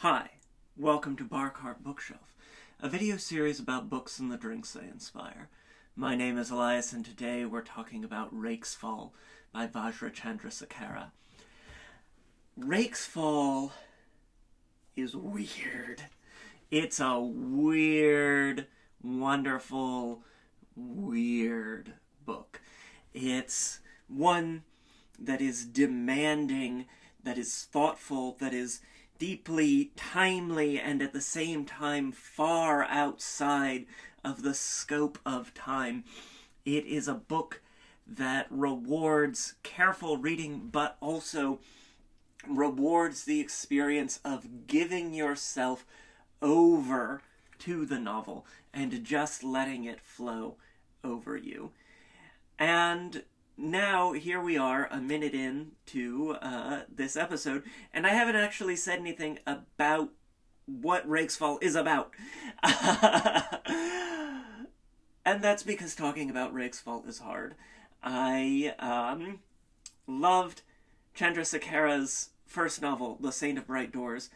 Hi, welcome to Barcart Bookshelf, a video series about books and the drinks they inspire. My name is Elias, and today we're talking about RAKESFALL by Vajra Chandrasekera. RAKESFALL is weird. It's a weird, wonderful, weird book. It's one that is demanding, that is thoughtful, that is deeply timely, and at the same time far outside of the scope of time. It is a book that rewards careful reading, but also rewards the experience of giving yourself over to the novel and just letting it flow over you. And now, here we are, a minute into this episode, and I haven't actually said anything about what RAKESFALL is about. And that's because talking about RAKESFALL is hard. I loved Chandrasekera's first novel, The Saint of Bright Doors,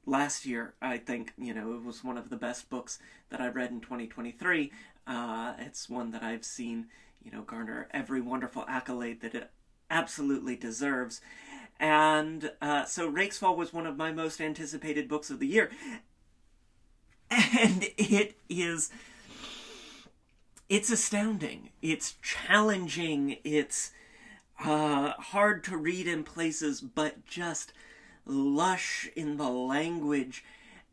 last year. I think, it was one of the best books that I read in 2023. It's one that I've seen garner every wonderful accolade that it absolutely deserves. And so RAKESFALL was one of my most anticipated books of the year. And it's astounding. It's challenging. It's hard to read in places, but just lush in the language.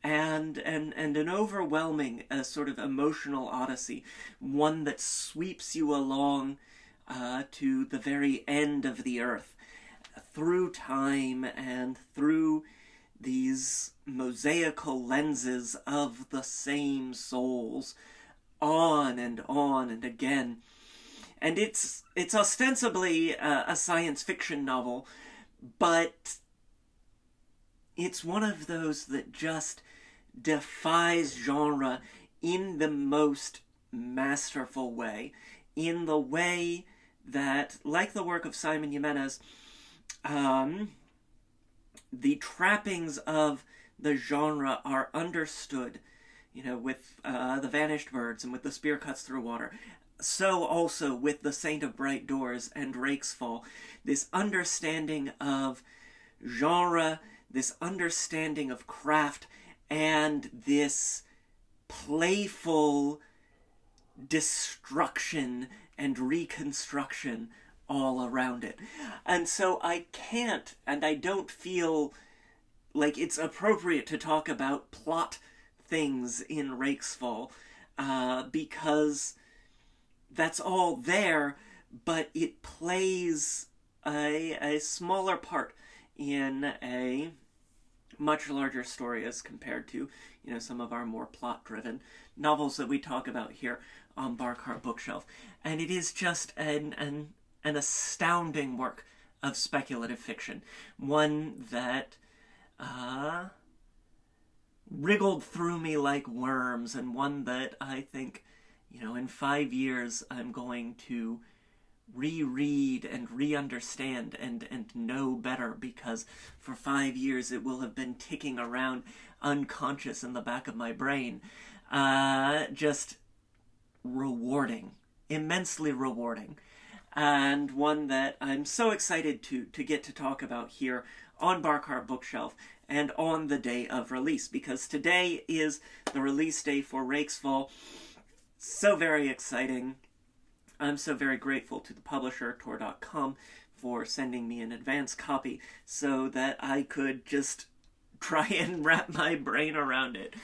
And an overwhelming sort of emotional odyssey, one that sweeps you along to the very end of the earth, through time and through these mosaical lenses of the same souls, on and again. And it's ostensibly a science fiction novel, but it's one of those that just defies genre in the most masterful way. In the way that, like the work of Simon Jimenez, the trappings of the genre are understood, with The Vanished Birds and with The Spear Cuts Through Water. So also with The Saint of Bright Doors and RAKESFALL, this understanding of genre, this understanding of craft, and this playful destruction and reconstruction all around it. And so I can't, and I don't feel like it's appropriate to talk about plot things in RAKESFALL, because that's all there, but it plays a smaller part in a much larger story as compared to, some of our more plot-driven novels that we talk about here on Barcart Bookshelf. And it is just an astounding work of speculative fiction. One that wriggled through me like worms, and one that I think, in 5 years I'm going to reread and re-understand and know better, because for 5 years it will have been ticking around unconscious in the back of my brain. Just rewarding, immensely rewarding, and one that I'm so excited to get to talk about here on Barcart Bookshelf and on the day of release, because today is the release day for RAKESFALL. So very exciting. I'm so very grateful to the publisher, Tor.com, for sending me an advance copy so that I could just try and wrap my brain around it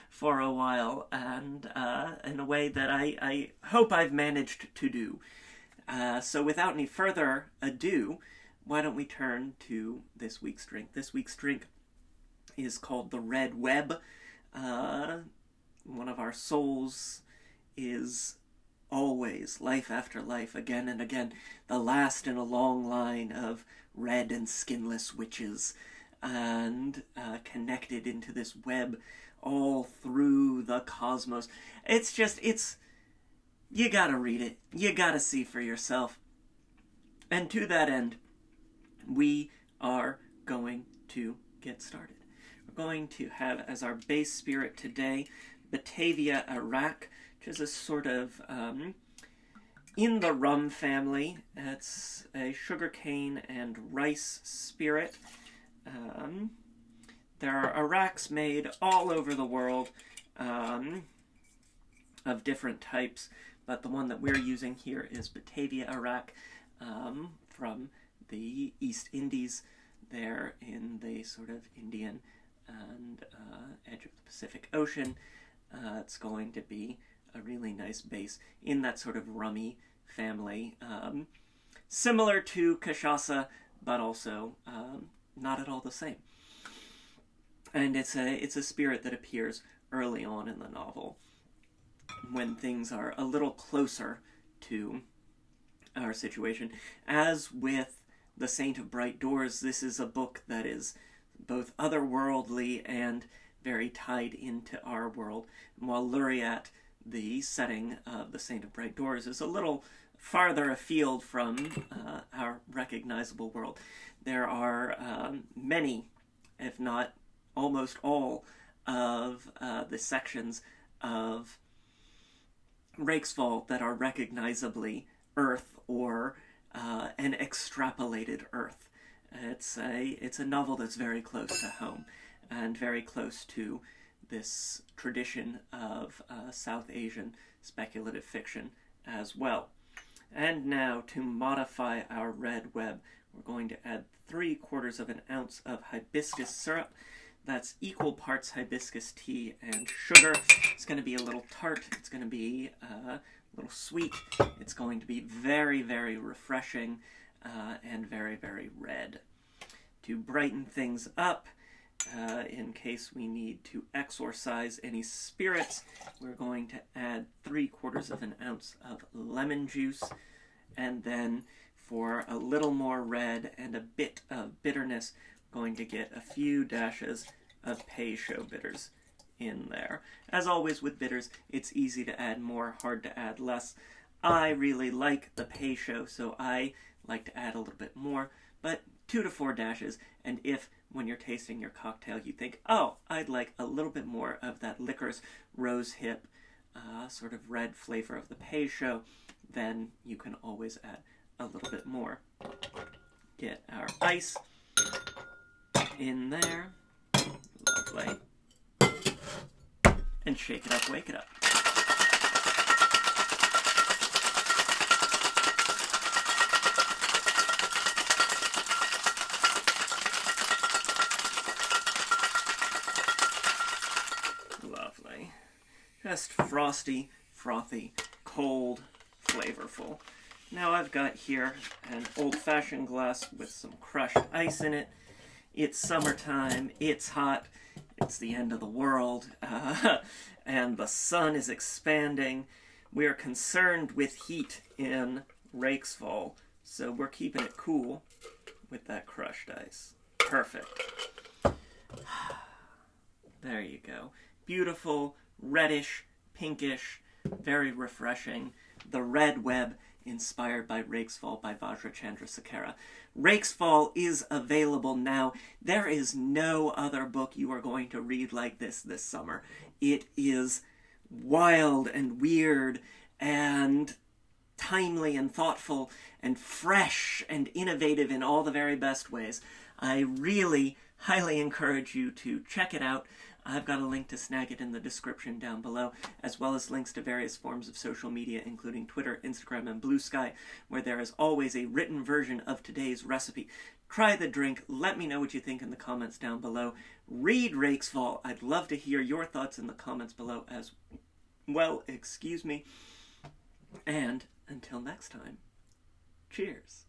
for a while, and in a way that I hope I've managed to do. So without any further ado, why don't we turn to this week's drink? This week's drink is called The Red Web. One of our souls is always, life after life, again and again, the last in a long line of red and skinless witches, and connected into this web all through the cosmos. You gotta read it. You gotta see for yourself. And to that end, we are going to get started. we're going to have as our base spirit today Batavia Iraq, which is a sort of in the rum family. It's a sugarcane and rice spirit. There are Iraqs made all over the world of different types, but the one that we're using here is Batavia Iraq from the East Indies, there in the sort of Indian and edge of the Pacific Ocean. It's going to be a really nice base in that sort of rummy family, similar to cachaça, but also not at all the same. And it's a spirit that appears early on in the novel, when things are a little closer to our situation. As with The Saint of Bright Doors, this is a book that is both otherworldly and very tied into our world. And while Luriat, the setting of The Saint of Bright Doors, is a little farther afield from our recognizable world, there are many, if not almost all, of the sections of RAKESFALL that are recognizably Earth or an extrapolated Earth. It's a novel that's very close to home and very close to this tradition of South Asian speculative fiction as well. And now, to modify our red web, we're going to add 3/4 of an ounce of hibiscus syrup. That's equal parts hibiscus tea and sugar. It's going to be a little tart. It's going to be a little sweet. It's going to be very, very refreshing and very, very red. To brighten things up, in case we need to exorcise any spirits, we're going to add 3/4 of an ounce of lemon juice. And then for a little more red and a bit of bitterness, going to get a few dashes of Peychaud bitters in there. As always with bitters, it's easy to add more, hard to add less. I really like the Peychaud, so I like to add a little bit more, but 2 to 4 dashes. And if, when you're tasting your cocktail, you think, oh, I'd like a little bit more of that licorice rosehip sort of red flavor of the Peychaud, then you can always add a little bit more. Get our ice in there. Lovely. And shake it up, wake it up. Lovely. Just frosty, frothy, cold, flavorful. Now I've got here an old-fashioned glass with some crushed ice in it. It's summertime, it's hot, it's the end of the world, and the sun is expanding. We're concerned with heat in RAKESFALL, so we're keeping it cool with that crushed ice. Perfect. There you go. Beautiful, reddish, pinkish, very refreshing. The red web, inspired by RAKESFALL by Vajra Chandrasekera. RAKESFALL is available now. There is no other book you are going to read like this summer. It is wild and weird and timely and thoughtful and fresh and innovative in all the very best ways. I really highly encourage you to check it out. I've got a link to snag it in the description down below, as well as links to various forms of social media, including Twitter, Instagram, and Blue Sky, where there is always a written version of today's recipe. Try the drink. Let me know what you think in the comments down below. Read RAKESFALL. I'd love to hear your thoughts in the comments below as well. And until next time, cheers.